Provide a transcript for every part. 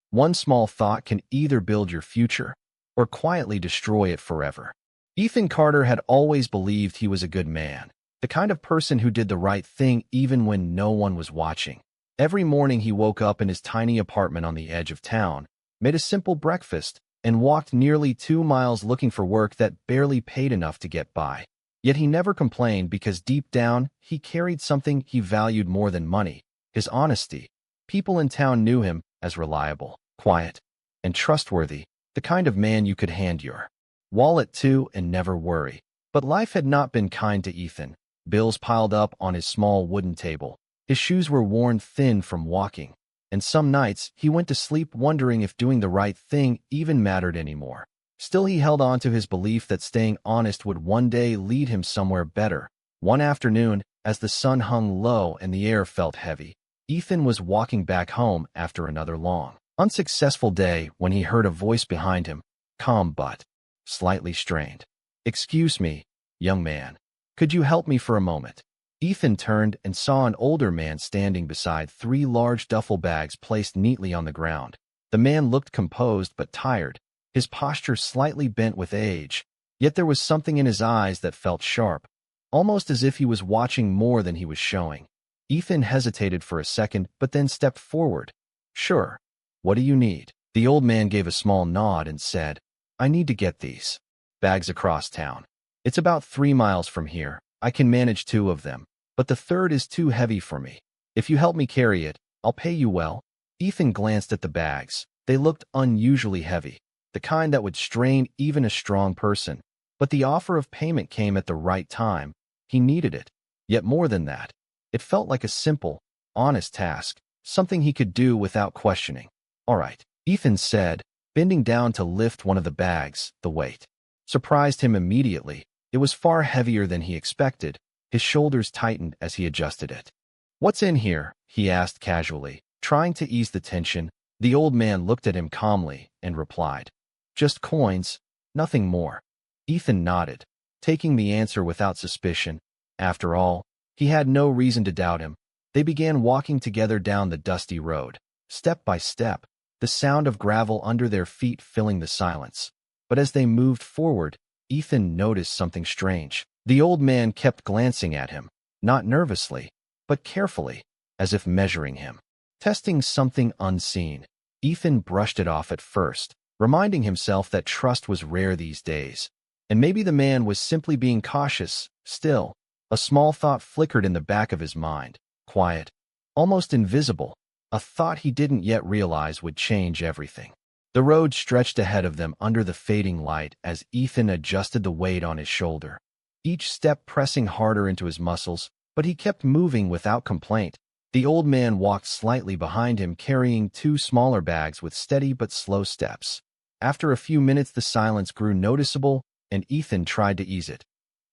One small thought can either build your future or quietly destroy it forever. Ethan Carter had always believed he was a good man, the kind of person who did the right thing even when no one was watching. Every morning he woke up in his tiny apartment on the edge of town, made a simple breakfast, and walked nearly 2 miles looking for work that barely paid enough to get by. Yet he never complained because deep down, he carried something he valued more than money: his honesty. People in town knew him as reliable, quiet, and trustworthy, the kind of man you could hand your wallet to and never worry. But life had not been kind to Ethan. Bills piled up on his small wooden table. His shoes were worn thin from walking, and some nights he went to sleep wondering if doing the right thing even mattered anymore. Still, he held on to his belief that staying honest would one day lead him somewhere better. One afternoon, as the sun hung low and the air felt heavy, Ethan was walking back home after another long, unsuccessful day when he heard a voice behind him, calm but slightly strained. "Excuse me, young man. Could you help me for a moment?" Ethan turned and saw an older man standing beside 3 large duffel bags placed neatly on the ground. The man looked composed but tired, his posture slightly bent with age, yet there was something in his eyes that felt sharp, almost as if he was watching more than he was showing. Ethan hesitated for a second but then stepped forward. "Sure. What do you need?" The old man gave a small nod and said, "I need to get these bags across town. It's about 3 miles from here. I can manage 2 of them, but the third is too heavy for me. If you help me carry it, I'll pay you well." Ethan glanced at the bags. They looked unusually heavy, the kind that would strain even a strong person. But the offer of payment came at the right time. He needed it. Yet more than that, it felt like a simple, honest task, something he could do without questioning. "All right," Ethan said, bending down to lift one of the bags. The weight surprised him immediately. It was far heavier than he expected. His shoulders tightened as he adjusted it. "What's in here?" he asked casually, trying to ease the tension. The old man looked at him calmly and replied, "Just coins, nothing more." Ethan nodded, taking the answer without suspicion. After all, he had no reason to doubt him. They began walking together down the dusty road, step by step, the sound of gravel under their feet filling the silence. But as they moved forward, Ethan noticed something strange. The old man kept glancing at him, not nervously, but carefully, as if measuring him, testing something unseen. Ethan brushed it off at first, reminding himself that trust was rare these days. And maybe the man was simply being cautious. Still, a small thought flickered in the back of his mind, quiet, almost invisible, a thought he didn't yet realize would change everything. The road stretched ahead of them under the fading light as Ethan adjusted the weight on his shoulder, each step pressing harder into his muscles, but he kept moving without complaint. The old man walked slightly behind him, carrying 2 smaller bags with steady but slow steps. After a few minutes, the silence grew noticeable, and Ethan tried to ease it.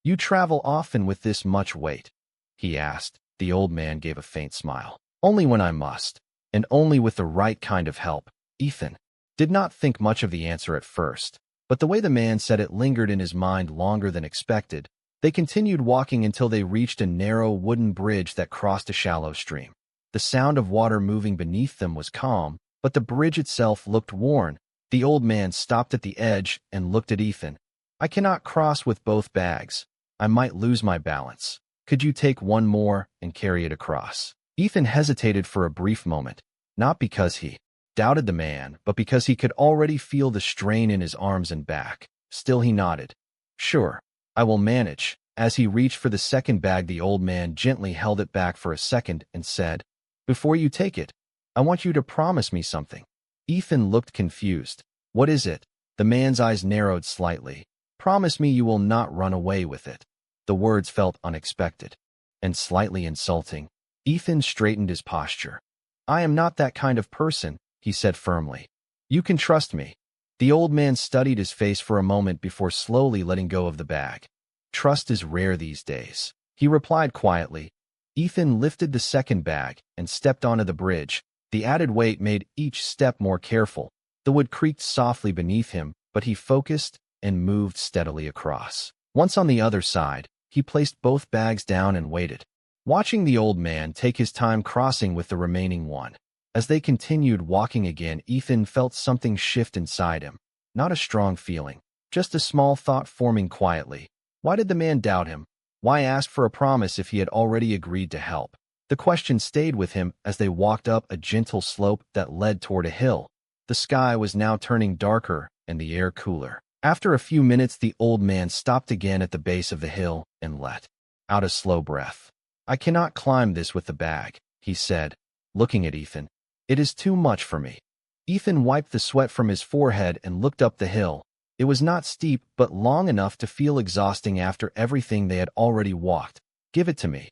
"You travel often with this much weight?" he asked. The old man gave a faint smile. "Only when I must, and only with the right kind of help." Ethan did not think much of the answer at first, but the way the man said it lingered in his mind longer than expected. They continued walking until they reached a narrow wooden bridge that crossed a shallow stream. The sound of water moving beneath them was calm, but the bridge itself looked worn. The old man stopped at the edge and looked at Ethan. "I cannot cross with both bags. I might lose my balance. Could you take one more and carry it across?" Ethan hesitated for a brief moment, not because he doubted the man, but because he could already feel the strain in his arms and back. Still, he nodded. "Sure, I will manage." As he reached for the second bag, the old man gently held it back for a second and said, "Before you take it, I want you to promise me something." Ethan looked confused. "What is it?" The man's eyes narrowed slightly. "Promise me you will not run away with it." The words felt unexpected and slightly insulting. Ethan straightened his posture. "I am not that kind of person," he said firmly. "You can trust me." The old man studied his face for a moment before slowly letting go of the bag. "Trust is rare these days," he replied quietly. Ethan lifted the second bag and stepped onto the bridge. The added weight made each step more careful. The wood creaked softly beneath him, but he focused and moved steadily across. Once on the other side, he placed both bags down and waited, watching the old man take his time crossing with the remaining one. As they continued walking again, Ethan felt something shift inside him. Not a strong feeling, just a small thought forming quietly. Why did the man doubt him? Why ask for a promise if he had already agreed to help? The question stayed with him as they walked up a gentle slope that led toward a hill. The sky was now turning darker and the air cooler. After a few minutes, the old man stopped again at the base of the hill and let out a slow breath. "I cannot climb this with the bag," he said, looking at Ethan. "It is too much for me." Ethan wiped the sweat from his forehead and looked up the hill. It was not steep, but long enough to feel exhausting after everything they had already walked. "Give it to me,"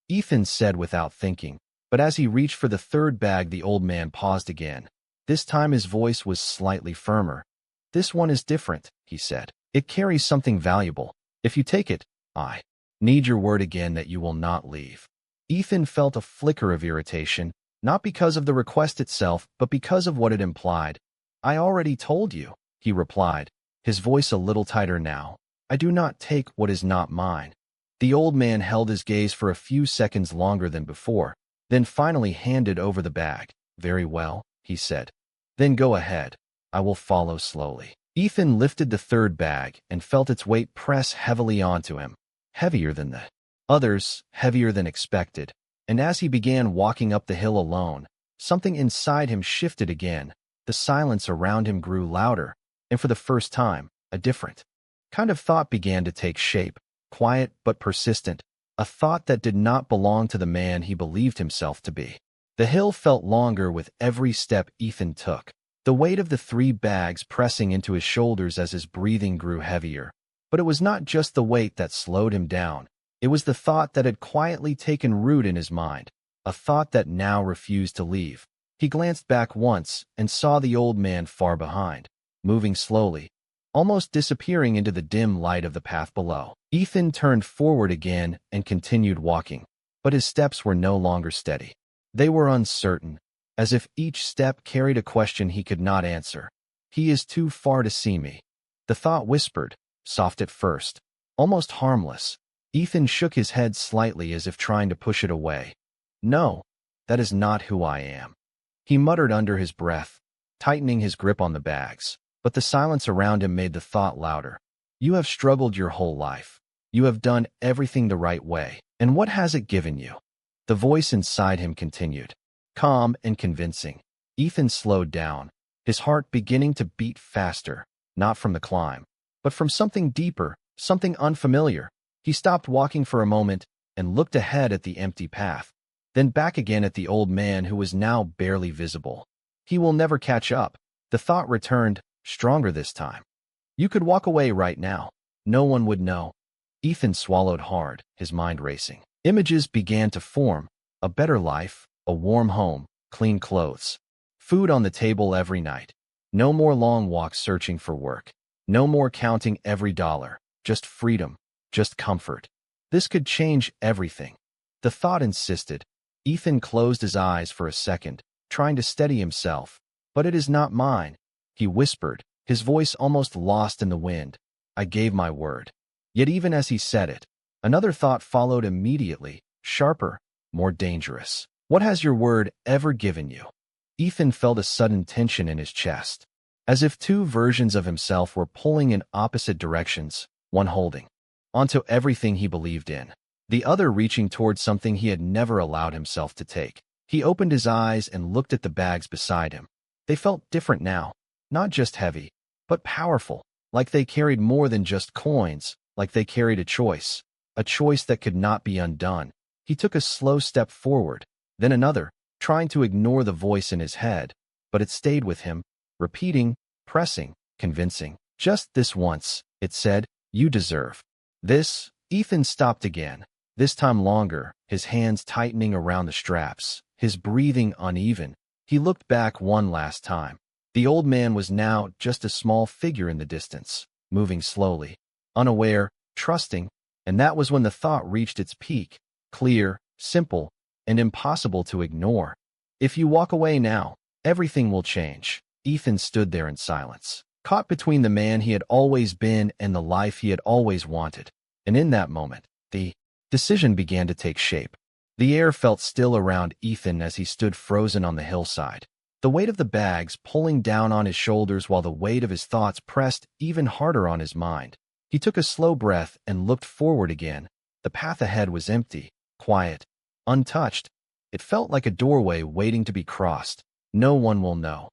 Ethan said without thinking. But as he reached for the third bag, the old man paused again. This time his voice was slightly firmer. "This one is different," he said. "It carries something valuable. If you take it, I need your word again that you will not leave." Ethan felt a flicker of irritation, not because of the request itself, but because of what it implied. "I already told you," he replied, his voice a little tighter now. "I do not take what is not mine." The old man held his gaze for a few seconds longer than before, then finally handed over the bag. "Very well," he said. "Then go ahead. I will follow slowly." Ethan lifted the third bag and felt its weight press heavily onto him, heavier than the others, heavier than expected. And as he began walking up the hill alone, something inside him shifted again. The silence around him grew louder, and for the first time, a different kind of thought began to take shape, quiet but persistent, a thought that did not belong to the man he believed himself to be. The hill felt longer with every step Ethan took, the weight of the 3 bags pressing into his shoulders as his breathing grew heavier. But it was not just the weight that slowed him down. It was the thought that had quietly taken root in his mind, a thought that now refused to leave. He glanced back once and saw the old man far behind, moving slowly, almost disappearing into the dim light of the path below. Ethan turned forward again and continued walking, but his steps were no longer steady. They were uncertain, as if each step carried a question he could not answer. "He is too far to see me," the thought whispered, soft at first, almost harmless. Ethan shook his head slightly as if trying to push it away. "No, that is not who I am," he muttered under his breath, tightening his grip on the bags. But the silence around him made the thought louder. "You have struggled your whole life. You have done everything the right way. And what has it given you?" The voice inside him continued, calm and convincing. Ethan slowed down, his heart beginning to beat faster, not from the climb, but from something deeper, something unfamiliar. He stopped walking for a moment and looked ahead at the empty path, then back again at the old man who was now barely visible. He will never catch up. The thought returned, stronger this time. You could walk away right now. No one would know. Ethan swallowed hard, his mind racing. Images began to form. A better life, a warm home, clean clothes, food on the table every night. No more long walks searching for work. No more counting every dollar. Just freedom, just comfort. This could change everything. The thought insisted. Ethan closed his eyes for a second, trying to steady himself. "But it is not mine," he whispered, his voice almost lost in the wind. "I gave my word." Yet even as he said it, another thought followed immediately, sharper, more dangerous. "What has your word ever given you?" Ethan felt a sudden tension in his chest, as if 2 versions of himself were pulling in opposite directions, one holding onto everything he believed in, the other reaching towards something he had never allowed himself to take. He opened his eyes and looked at the bags beside him. They felt different now, not just heavy, but powerful, like they carried more than just coins, like they carried a choice that could not be undone. He took a slow step forward, then another, trying to ignore the voice in his head, but it stayed with him, repeating, pressing, convincing. "Just this once," it said, "you deserve this." Ethan stopped again, this time longer, his hands tightening around the straps, his breathing uneven. He looked back one last time. The old man was now just a small figure in the distance, moving slowly, unaware, trusting, and that was when the thought reached its peak, clear, simple, and impossible to ignore. "If you walk away now, everything will change." Ethan stood there in silence, caught between the man he had always been and the life he had always wanted. And in that moment, the decision began to take shape. The air felt still around Ethan as he stood frozen on the hillside. The weight of the bags pulling down on his shoulders while the weight of his thoughts pressed even harder on his mind. He took a slow breath and looked forward again. The path ahead was empty, quiet, untouched. It felt like a doorway waiting to be crossed. No one will know.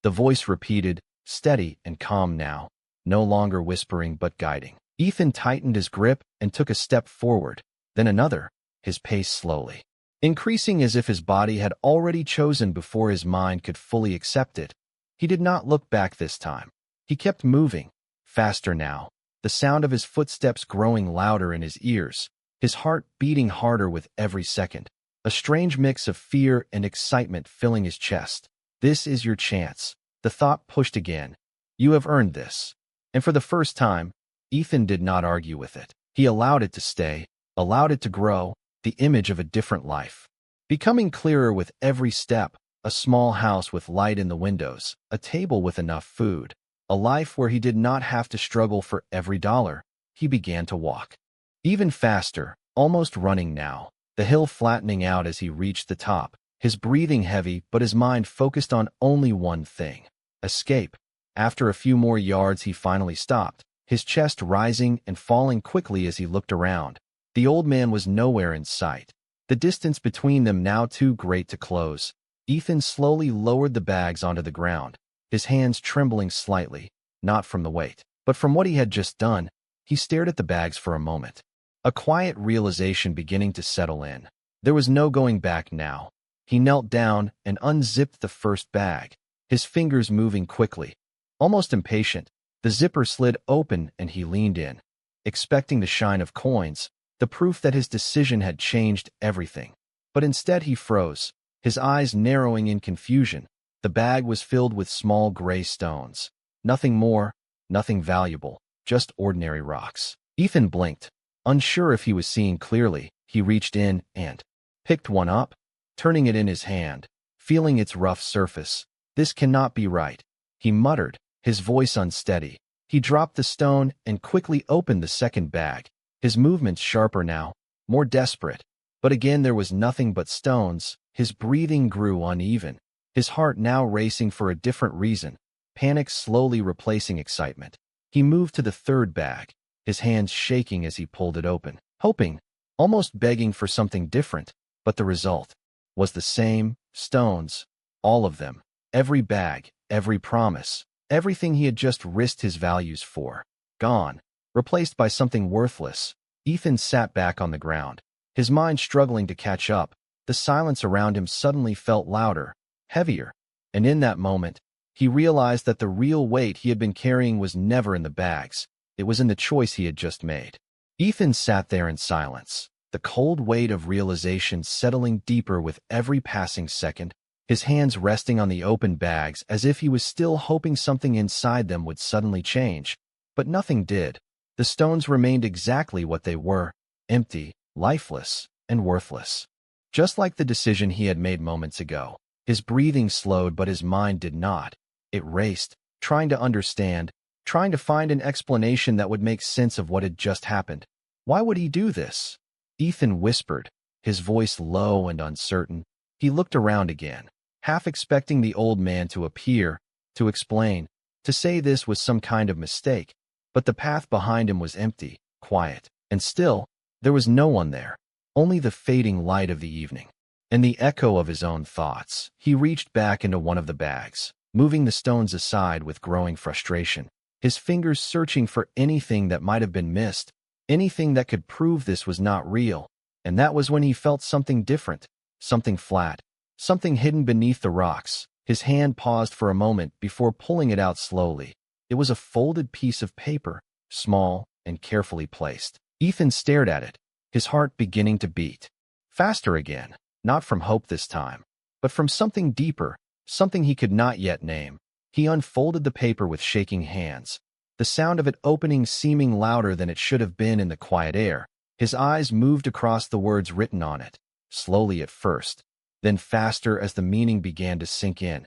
The voice repeated, steady and calm now, no longer whispering but guiding. Ethan tightened his grip and took a step forward, then another, his pace slowly increasing as if his body had already chosen before his mind could fully accept it. He did not look back this time. He kept moving, faster now, the sound of his footsteps growing louder in his ears, his heart beating harder with every second, a strange mix of fear and excitement filling his chest. This is your chance. The thought pushed again. You have earned this. And for the first time, Ethan did not argue with it. He allowed it to stay, allowed it to grow, the image of a different life. Becoming clearer with every step, a small house with light in the windows, a table with enough food, a life where he did not have to struggle for every dollar. He began to walk. Even faster, almost running now, the hill flattening out as he reached the top, his breathing heavy but his mind focused on only one thing: escape. After a few more yards he finally stopped, his chest rising and falling quickly as he looked around. The old man was nowhere in sight, the distance between them now too great to close. Ethan slowly lowered the bags onto the ground, his hands trembling slightly, not from the weight, but from what he had just done. He stared at the bags for a moment, a quiet realization beginning to settle in. There was no going back now. He knelt down and unzipped the first bag, his fingers moving quickly. Almost impatient, the zipper slid open and he leaned in, expecting the shine of coins, the proof that his decision had changed everything. But instead he froze, his eyes narrowing in confusion. The bag was filled with small gray stones. Nothing more, nothing valuable, just ordinary rocks. Ethan blinked, unsure if he was seeing clearly. He reached in and picked one up, turning it in his hand, feeling its rough surface. This cannot be right, he muttered, his voice unsteady. He dropped the stone and quickly opened the second bag, his movements sharper now, more desperate. But again there was nothing but stones. His breathing grew uneven, his heart now racing for a different reason, panic slowly replacing excitement. He moved to the third bag, his hands shaking as he pulled it open, hoping, almost begging for something different. But the result was the same: stones, all of them, every bag, every promise, everything he had just risked his values for, gone, replaced by something worthless. Ethan sat back on the ground, his mind struggling to catch up. The silence around him suddenly felt louder, heavier, and in that moment, he realized that the real weight he had been carrying was never in the bags. It was in the choice he had just made. Ethan sat there in silence, the cold weight of realization settling deeper with every passing second, his hands resting on the open bags as if he was still hoping something inside them would suddenly change. But nothing did. The stones remained exactly what they were, empty, lifeless, and worthless. Just like the decision he had made moments ago. His breathing slowed, but his mind did not. It raced, trying to understand, trying to find an explanation that would make sense of what had just happened. Why would he do this? Ethan whispered, his voice low and uncertain. He looked around again, half expecting the old man to appear, to explain, to say this was some kind of mistake. But the path behind him was empty, quiet, and still. There was no one there, only the fading light of the evening, and the echo of his own thoughts. He reached back into one of the bags, moving the stones aside with growing frustration, his fingers searching for anything that might have been missed, anything that could prove this was not real. And that was when he felt something different, something flat, something hidden beneath the rocks. His hand paused for a moment before pulling it out slowly. It was a folded piece of paper, small and carefully placed. Ethan stared at it, his heart beginning to beat. Faster again, not from hope this time, but from something deeper, something he could not yet name. He unfolded the paper with shaking hands, the sound of it opening seeming louder than it should have been in the quiet air. His eyes moved across the words written on it, slowly at first, then faster as the meaning began to sink in.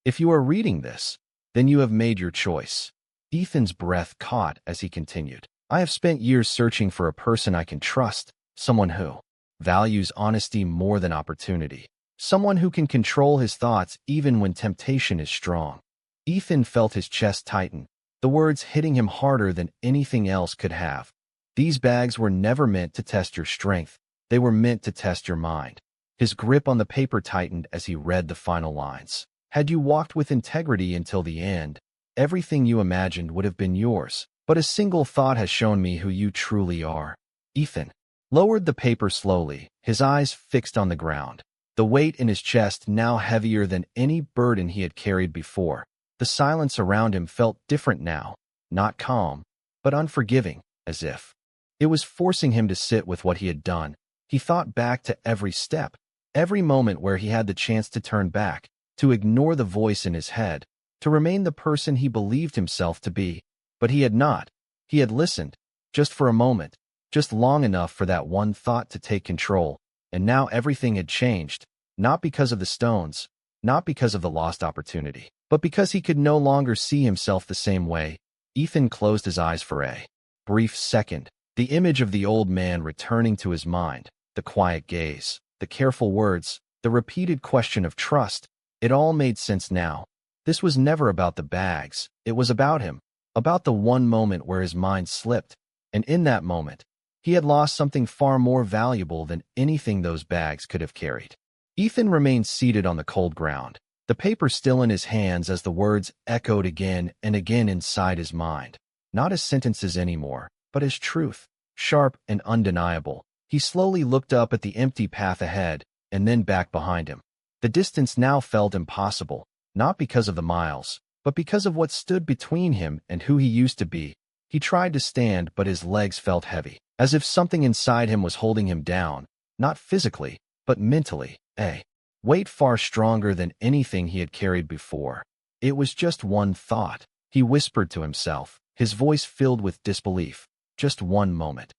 If you are reading this, then you have made your choice. Ethan's breath caught as he continued. I have spent years searching for a person I can trust, someone who values honesty more than opportunity. Someone who can control his thoughts even when temptation is strong. Ethan felt his chest tighten, the words hitting him harder than anything else could have. These bags were never meant to test your strength. They were meant to test your mind. His grip on the paper tightened as he read the final lines. Had you walked with integrity until the end, everything you imagined would have been yours. But a single thought has shown me who you truly are. Ethan lowered the paper slowly, his eyes fixed on the ground. The weight in his chest now heavier than any burden he had carried before. The silence around him felt different now, not calm, but unforgiving, as if it was forcing him to sit with what he had done. He thought back to every step, every moment where he had the chance to turn back, to ignore the voice in his head, to remain the person he believed himself to be. But he had not. He had listened, just for a moment, just long enough for that one thought to take control. And now everything had changed, not because of the stones, not because of the lost opportunity, but because he could no longer see himself the same way. Ethan closed his eyes for a brief second. The image of the old man returning to his mind, the quiet gaze, the careful words, the repeated question of trust. It all made sense now. This was never about the bags. It was about him, about the one moment where his mind slipped. And in that moment, he had lost something far more valuable than anything those bags could have carried. Ethan remained seated on the cold ground, the paper still in his hands as the words echoed again and again inside his mind. Not as sentences anymore, but as truth, sharp and undeniable. He slowly looked up at the empty path ahead, and then back behind him. The distance now felt impossible, not because of the miles, but because of what stood between him and who he used to be. He tried to stand, but his legs felt heavy, as if something inside him was holding him down, not physically, but mentally. A weight far stronger than anything he had carried before. It was just one thought, he whispered to himself, his voice filled with disbelief. Just one moment.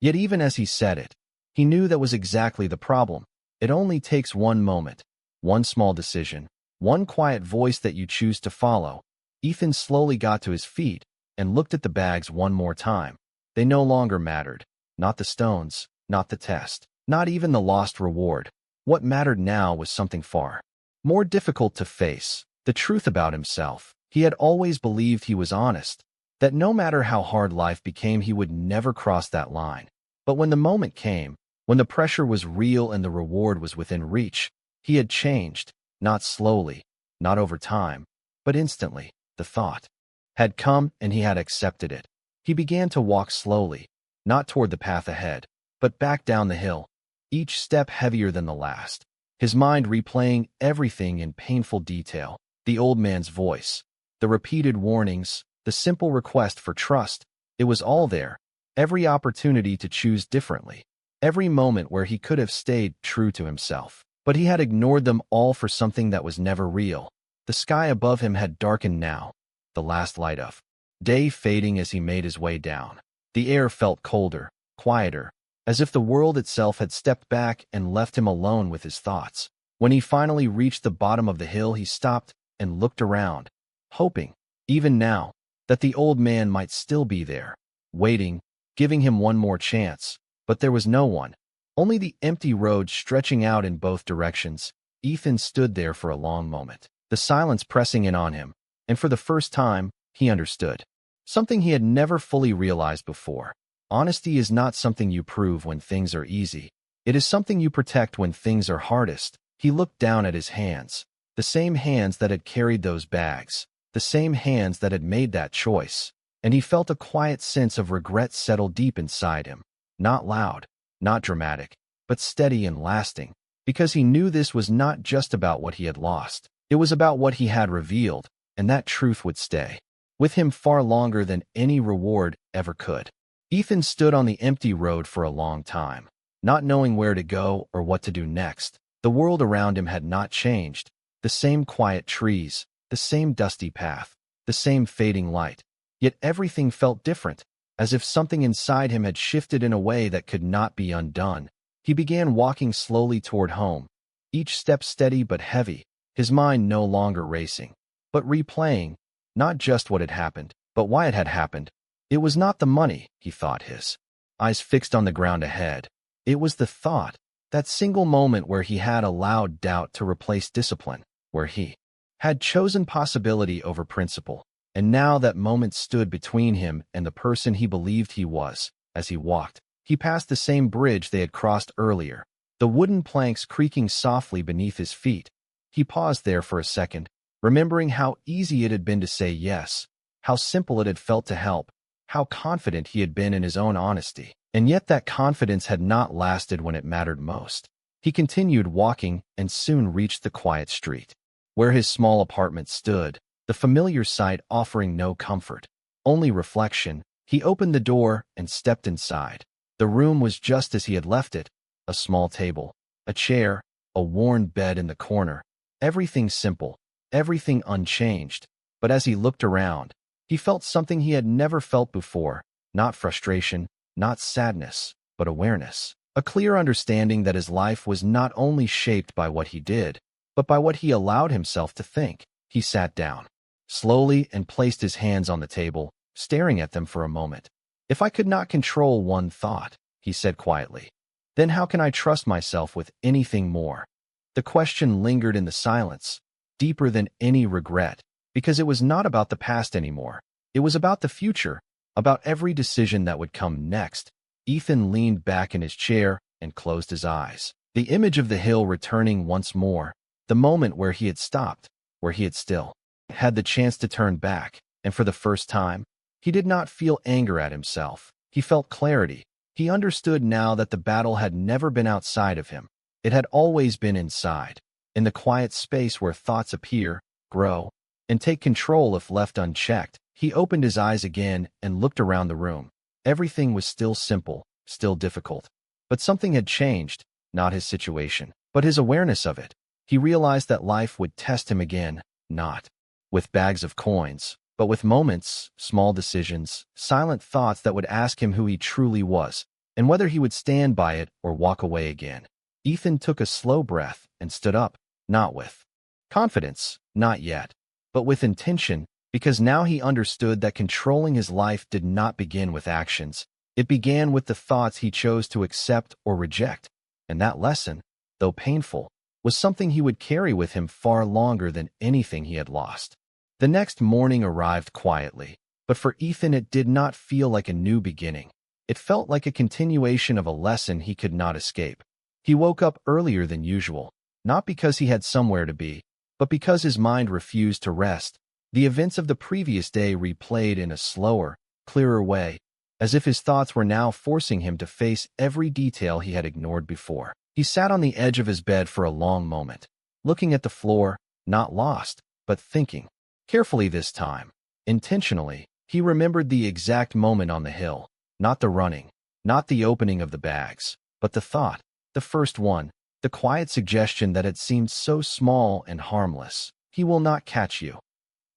Yet even as he said it, he knew that was exactly the problem. It only takes one moment, one small decision, one quiet voice that you choose to follow. Ethan slowly got to his feet and looked at the bags one more time. They no longer mattered. Not the stones, not the test, not even the lost reward. What mattered now was something far more difficult to face, the truth about himself. He had always believed he was honest, that no matter how hard life became, he would never cross that line. But when the moment came, when the pressure was real and the reward was within reach, he had changed, not slowly, not over time, but instantly. The thought had come and he had accepted it. He began to walk slowly, not toward the path ahead, but back down the hill, each step heavier than the last, his mind replaying everything in painful detail. The old man's voice, the repeated warnings, the simple request for trust. It was all there. Every opportunity to choose differently. Every moment where he could have stayed true to himself. But he had ignored them all for something that was never real. The sky above him had darkened now, the last light of day fading as he made his way down. The air felt colder, quieter, as if the world itself had stepped back and left him alone with his thoughts. When he finally reached the bottom of the hill, he stopped and looked around, hoping, even now, that the old man might still be there, waiting, giving him one more chance. But there was no one, only the empty road stretching out in both directions. Ethan stood there for a long moment, the silence pressing in on him, and for the first time, he understood something he had never fully realized before. Honesty is not something you prove when things are easy. It is something you protect when things are hardest. He looked down at his hands, the same hands that had carried those bags, the same hands that had made that choice, and he felt a quiet sense of regret settle deep inside him. Not loud, not dramatic, but steady and lasting, because he knew this was not just about what he had lost. It was about what he had revealed, and that truth would stay with him far longer than any reward ever could. Ethan stood on the empty road for a long time, not knowing where to go or what to do next. The world around him had not changed. The same quiet trees, the same dusty path, the same fading light. Yet everything felt different, as if something inside him had shifted in a way that could not be undone. He began walking slowly toward home, each step steady but heavy, his mind no longer racing, but replaying, not just what had happened, but why it had happened. It was not the money, he thought, his eyes fixed on the ground ahead. It was the thought, That single moment where he had allowed doubt to replace discipline, where he had chosen possibility over principle. And now that moment stood between him and the person he believed he was. As he walked, he passed the same bridge they had crossed earlier, the wooden planks creaking softly beneath his feet. He paused there for a second, remembering how easy it had been to say yes, how simple it had felt to help, how confident he had been in his own honesty. And yet that confidence had not lasted when it mattered most. He continued walking and soon reached the quiet street, where his small apartment stood, the familiar sight offering no comfort, only reflection. He opened the door and stepped inside. The room was just as he had left it, a small table, a chair, a worn bed in the corner, everything simple, everything unchanged. But as he looked around, he felt something he had never felt before, not frustration, not sadness, but awareness, a clear understanding that his life was not only shaped by what he did, but by what he allowed himself to think. He sat down, slowly, and placed his hands on the table, staring at them for a moment. "If I could not control one thought," he said quietly, "then how can I trust myself with anything more?" The question lingered in the silence, deeper than any regret, because it was not about the past anymore. It was about the future, about every decision that would come next. Ethan leaned back in his chair and closed his eyes. The image of the hill returning once more, the moment where he had stopped, where he had still had the chance to turn back, and for the first time, he did not feel anger at himself. He felt clarity. He understood now that the battle had never been outside of him. It had always been inside, in the quiet space where thoughts appear, grow, and take control if left unchecked. He opened his eyes again and looked around the room. Everything was still simple, still difficult. But something had changed, not his situation, but his awareness of it. He realized that life would test him again, not with bags of coins, but with moments, small decisions, silent thoughts that would ask him who he truly was, and whether he would stand by it or walk away again. Ethan took a slow breath and stood up, not with confidence, not yet, but with intention, because now he understood that controlling his life did not begin with actions. It began with the thoughts he chose to accept or reject, and that lesson, though painful, was something he would carry with him far longer than anything he had lost. The next morning arrived quietly, but for Ethan it did not feel like a new beginning. It felt like a continuation of a lesson he could not escape. He woke up earlier than usual, not because he had somewhere to be, but because his mind refused to rest. The events of the previous day replayed in a slower, clearer way, as if his thoughts were now forcing him to face every detail he had ignored before. He sat on the edge of his bed for a long moment, looking at the floor, not lost, but thinking. Carefully this time, intentionally, he remembered the exact moment on the hill, not the running, not the opening of the bags, but the thought, the first one, the quiet suggestion that had seemed so small and harmless. "He will not catch you."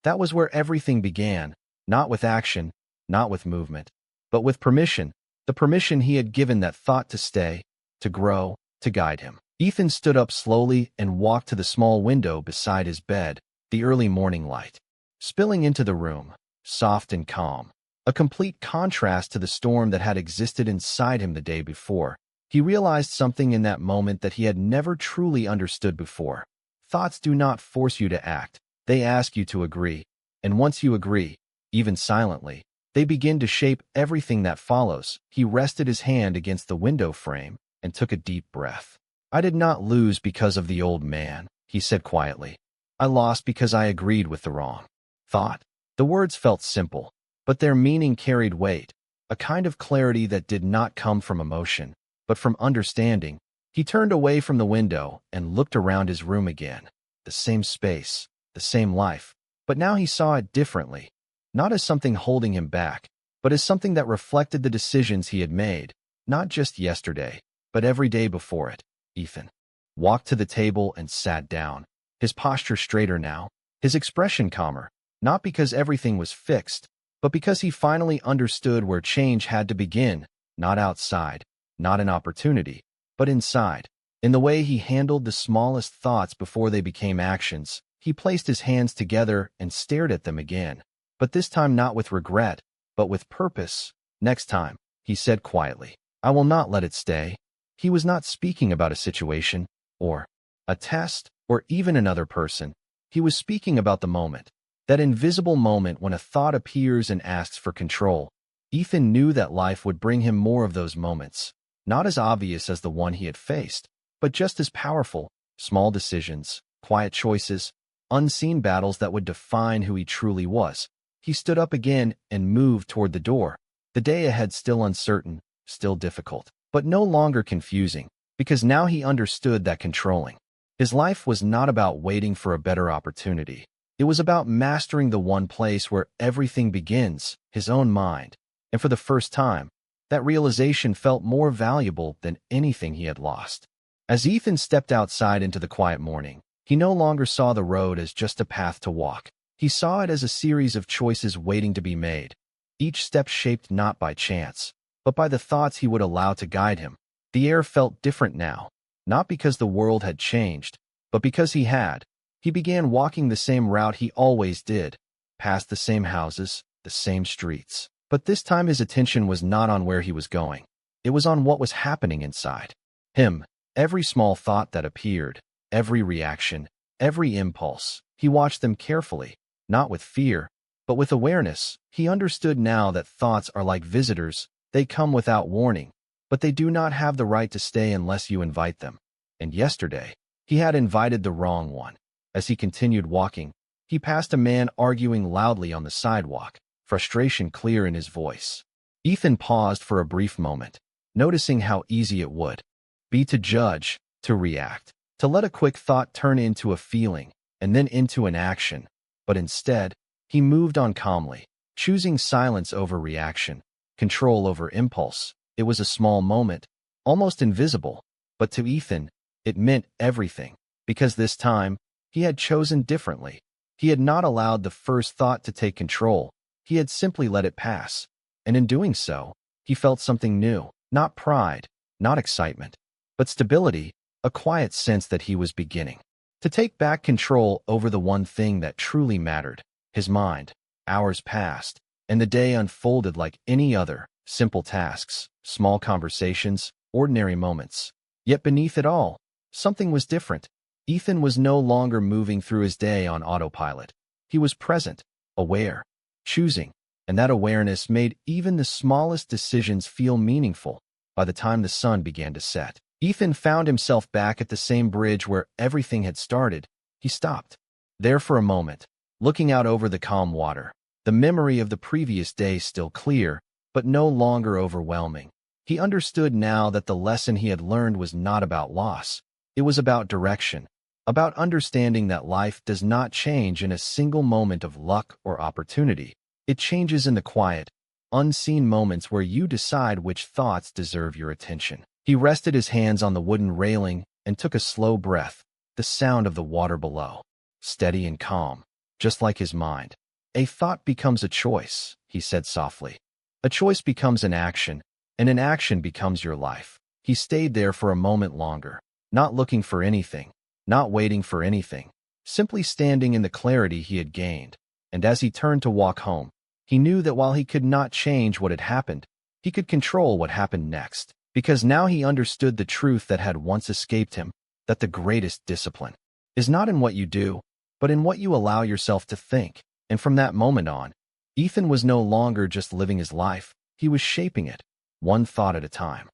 That was where everything began, not with action, not with movement, but with permission, the permission he had given that thought to stay, to grow, to guide him. Ethan stood up slowly and walked to the small window beside his bed, the early morning light spilling into the room, soft and calm, a complete contrast to the storm that had existed inside him the day before. He realized something in that moment that he had never truly understood before. Thoughts do not force you to act. They ask you to agree. And once you agree, even silently, they begin to shape everything that follows. He rested his hand against the window frame and took a deep breath. "I did not lose because of the old man," he said quietly. "I lost because I agreed with the wrong thought." The words felt simple, but their meaning carried weight, a kind of clarity that did not come from emotion, but from understanding. He turned away from the window and looked around his room again. The same space, the same life, but now he saw it differently, not as something holding him back, but as something that reflected the decisions he had made, not just yesterday, but every day before it. Ethan walked to the table and sat down, his posture straighter now, his expression calmer, not because everything was fixed, but because he finally understood where change had to begin, not outside, not in opportunity, but inside. In the way he handled the smallest thoughts before they became actions, he placed his hands together and stared at them again, but this time not with regret, but with purpose. "Next time," he said quietly, "I will not let it stay." He was not speaking about a situation, or a test, or even another person. He was speaking about the moment, that invisible moment when a thought appears and asks for control. Ethan knew that life would bring him more of those moments, not as obvious as the one he had faced, but just as powerful, small decisions, quiet choices, unseen battles that would define who he truly was. He stood up again and moved toward the door. The day ahead still uncertain, still difficult, but no longer confusing, because now he understood that controlling his life was not about waiting for a better opportunity. It was about mastering the one place where everything begins, his own mind. And for the first time, that realization felt more valuable than anything he had lost. As Ethan stepped outside into the quiet morning, he no longer saw the road as just a path to walk. He saw it as a series of choices waiting to be made, each step shaped not by chance, but by the thoughts he would allow to guide him. The air felt different now, not because the world had changed, but because he had. He began walking the same route he always did, past the same houses, the same streets. But this time his attention was not on where he was going. It was on what was happening inside him. Every small thought that appeared, every reaction, every impulse, he watched them carefully, not with fear, but with awareness. He understood now that thoughts are like visitors. They come without warning, but they do not have the right to stay unless you invite them. And yesterday, he had invited the wrong one. As he continued walking, he passed a man arguing loudly on the sidewalk, frustration clear in his voice. Ethan paused for a brief moment, noticing how easy it would be to judge, to react, to let a quick thought turn into a feeling, and then into an action. But instead, he moved on calmly, choosing silence over reaction, control over impulse. It was a small moment, almost invisible, but to Ethan, it meant everything, because this time, he had chosen differently. He had not allowed the first thought to take control. He had simply let it pass. And in doing so, he felt something new, not pride, not excitement, but stability, a quiet sense that he was beginning to take back control over the one thing that truly mattered, his mind. Hours passed, and the day unfolded like any other, simple tasks, small conversations, ordinary moments. Yet beneath it all, something was different. Ethan was no longer moving through his day on autopilot. He was present, aware, choosing, and that awareness made even the smallest decisions feel meaningful. By the time the sun began to set, Ethan found himself back at the same bridge where everything had started. He stopped there for a moment, looking out over the calm water, the memory of the previous day still clear, but no longer overwhelming. He understood now that the lesson he had learned was not about loss. It was about direction, about understanding that life does not change in a single moment of luck or opportunity. It changes in the quiet, unseen moments where you decide which thoughts deserve your attention. He rested his hands on the wooden railing and took a slow breath, the sound of the water below, steady and calm, just like his mind. A thought becomes a choice, he said softly. A choice becomes an action, and an action becomes your life. He stayed there for a moment longer, not looking for anything, not waiting for anything, simply standing in the clarity he had gained. And as he turned to walk home, he knew that while he could not change what had happened, he could control what happened next. Because now he understood the truth that had once escaped him, that the greatest discipline is not in what you do, but in what you allow yourself to think. And from that moment on, Ethan was no longer just living his life, he was shaping it, one thought at a time.